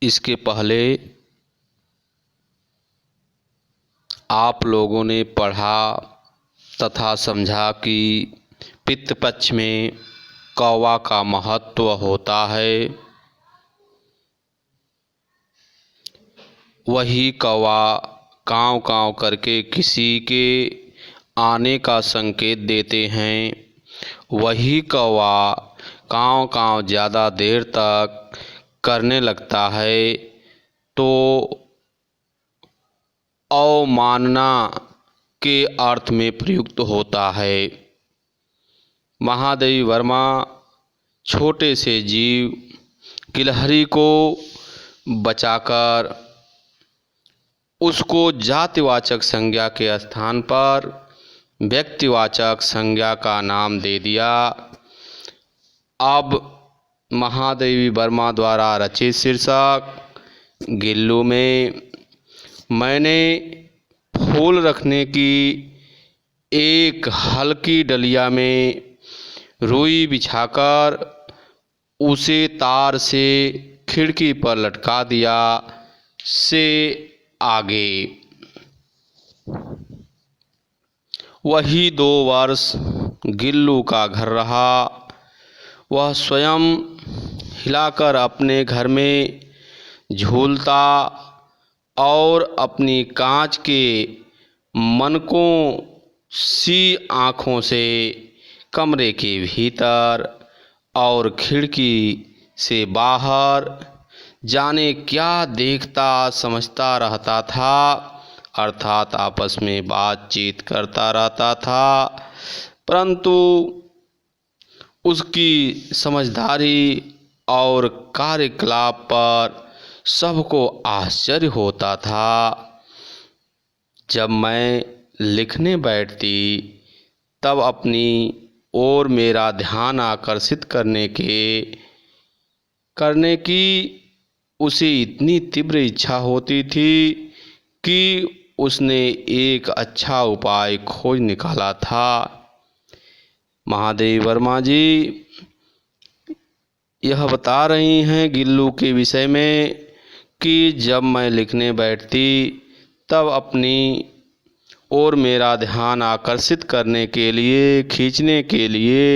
इसके पहले आप लोगों ने पढ़ा तथा समझा कि पितृ पक्ष में कौवा का महत्व होता है। वही कौवा काँव काँव करके किसी के आने का संकेत देते हैं। वही कौवा काँव काँव ज़्यादा देर तक करने लगता है तो अवमानना के अर्थ में प्रयुक्त होता है। महादेवी वर्मा छोटे से जीव गिलहरी को बचाकर उसको जातिवाचक संज्ञा के स्थान पर व्यक्तिवाचक संज्ञा का नाम दे दिया। अब महादेवी वर्मा द्वारा रचित शीर्षक गिल्लू में मैंने फूल रखने की एक हल्की डलिया में रुई बिछाकर उसे तार से खिड़की पर लटका दिया से आगे। वही 2 वर्ष गिल्लू का घर रहा। वह स्वयं हिलाकर अपने घर में झूलता और अपनी कांच के मनकों सी आँखों से कमरे के भीतर और खिड़की से बाहर जाने क्या देखता समझता रहता था, अर्थात आपस में बातचीत करता रहता था। परंतु उसकी समझदारी और कार्यकलाप पर सबको आश्चर्य होता था। जब मैं लिखने बैठती तब अपनी ओर मेरा ध्यान आकर्षित करने की उसे इतनी तीव्र इच्छा होती थी कि उसने एक अच्छा उपाय खोज निकाला था। महादेवी वर्मा जी यह बता रही हैं गिल्लू के विषय में कि जब मैं लिखने बैठती तब अपनी ओर मेरा ध्यान आकर्षित करने के लिए खींचने के लिए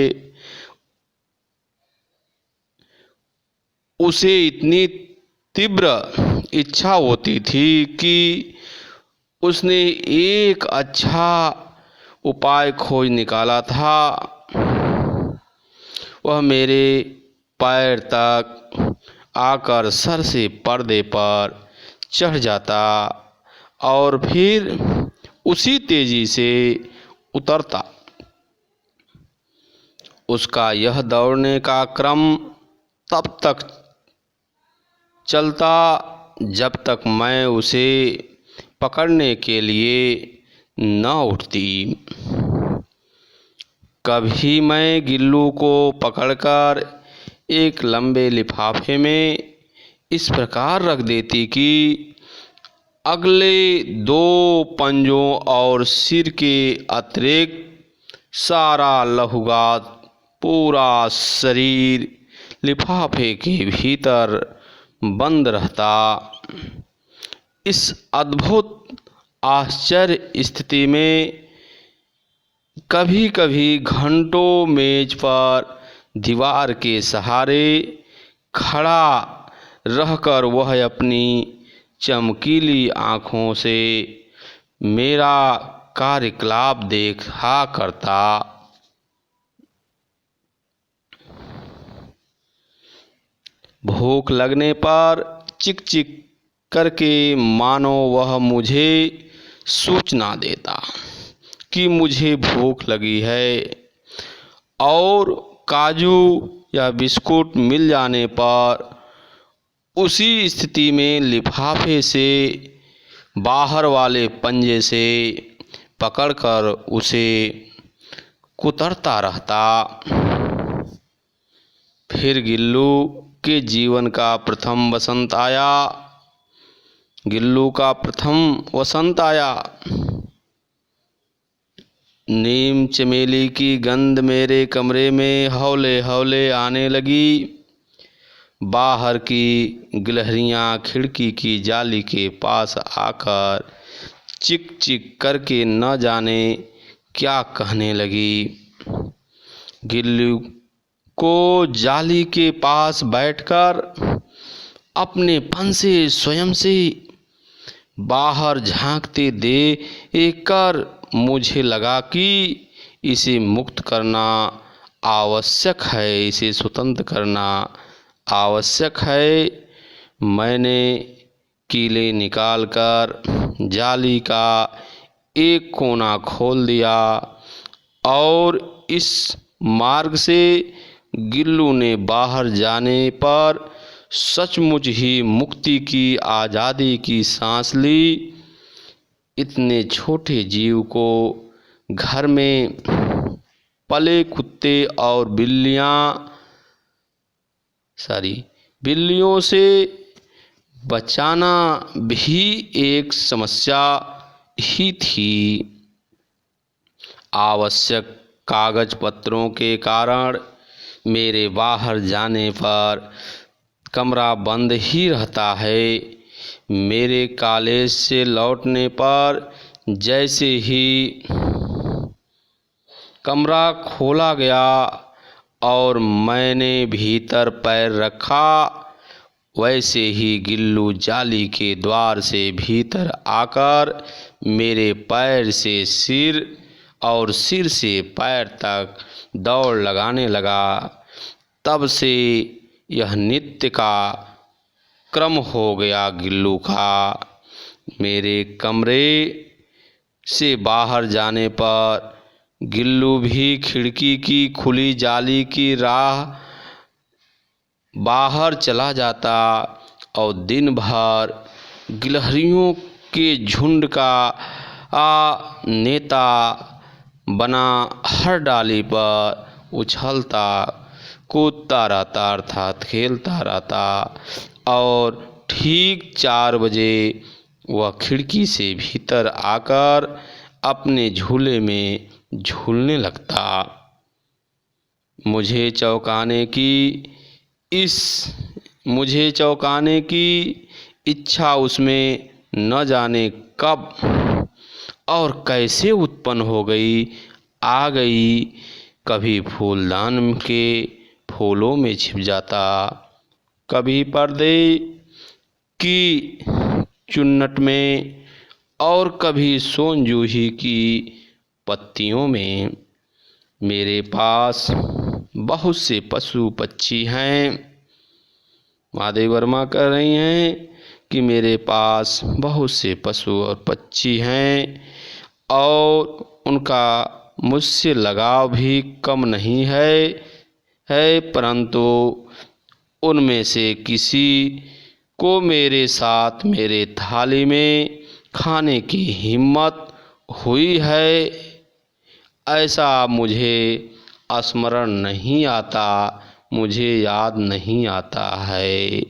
उसे इतनी तीव्र इच्छा होती थी कि उसने एक अच्छा उपाय खोज निकाला था। वह मेरे पैर तक आकर सर से पर्दे पर चढ़ जाता और फिर उसी तेजी से उतरता। उसका यह दौड़ने का क्रम तब तक चलता जब तक मैं उसे पकड़ने के लिए न उठती। कभी मैं गिल्लू को पकड़कर एक लंबे लिफाफे में इस प्रकार रख देती कि अगले 2 पंजों और सिर के अतिरिक्त सारा लहूगाद पूरा शरीर लिफाफे के भीतर बंद रहता। इस अद्भुत आश्चर्य स्थिति में कभी कभी घंटों मेज पर दीवार के सहारे खड़ा रहकर वह अपनी चमकीली आँखों से मेरा कार्यकलाप देखा करता। भूख लगने पर चिक चिक करके मानो वह मुझे सूचना देता कि मुझे भूख लगी है, और काजू या बिस्कुट मिल जाने पर उसी स्थिति में लिफाफे से बाहर वाले पंजे से पकड़कर उसे कुतरता रहता। फिर गिल्लू के जीवन का प्रथम वसंत आया। गिल्लू का प्रथम वसंत आया। नीम चमेली की गंध मेरे कमरे में हौले हौले आने लगी। बाहर की गिलहरियां खिड़की की जाली के पास आकर चिक चिक करके न जाने क्या कहने लगी। गिल्लू को जाली के पास बैठकर अपने फन से स्वयं से बाहर झांकते देख कर मुझे लगा कि इसे मुक्त करना आवश्यक है, इसे स्वतंत्र करना आवश्यक है। मैंने कीले निकालकर जाली का एक कोना खोल दिया और इस मार्ग से गिल्लू ने बाहर जाने पर सचमुच ही मुक्ति की, आज़ादी की सांस ली। इतने छोटे जीव को घर में पले कुत्ते और बिल्लियों से बचाना भी एक समस्या ही थी। आवश्यक कागज पत्रों के कारण मेरे बाहर जाने पर कमरा बंद ही रहता है। मेरे कॉलेज से लौटने पर जैसे ही कमरा खोला गया और मैंने भीतर पैर रखा, वैसे ही गिल्लू जाली के द्वार से भीतर आकर मेरे पैर से सिर और सिर से पैर तक दौड़ लगाने लगा। तब से यह नित्य का क्रम हो गया गिल्लू का। मेरे कमरे से बाहर जाने पर गिल्लू भी खिड़की की खुली जाली की राह बाहर चला जाता और दिन भर गिलहरियों के झुंड का नेता बना हर डाली पर उछलता कूदता रहता, अर्थात खेलता रहता और ठीक 4 बजे वह खिड़की से भीतर आकर अपने झूले में झूलने लगता। मुझे चौंकाने की इच्छा उसमें न जाने कब और कैसे उत्पन्न हो गई, आ गई। कभी फूलदान के फूलों में छिप जाता, कभी पर्दे की चुन्नट में और कभी सोनजूही की पत्तियों में। मेरे पास बहुत से पशु पक्षी हैं। महादेवी वर्मा कह रही हैं कि मेरे पास बहुत से पशु और पक्षी हैं और उनका मुझसे लगाव भी कम नहीं है, परंतु उनमें से किसी को मेरे साथ मेरे थाली में खाने की हिम्मत हुई है, ऐसा मुझे स्मरण नहीं आता, मुझे याद नहीं आता है।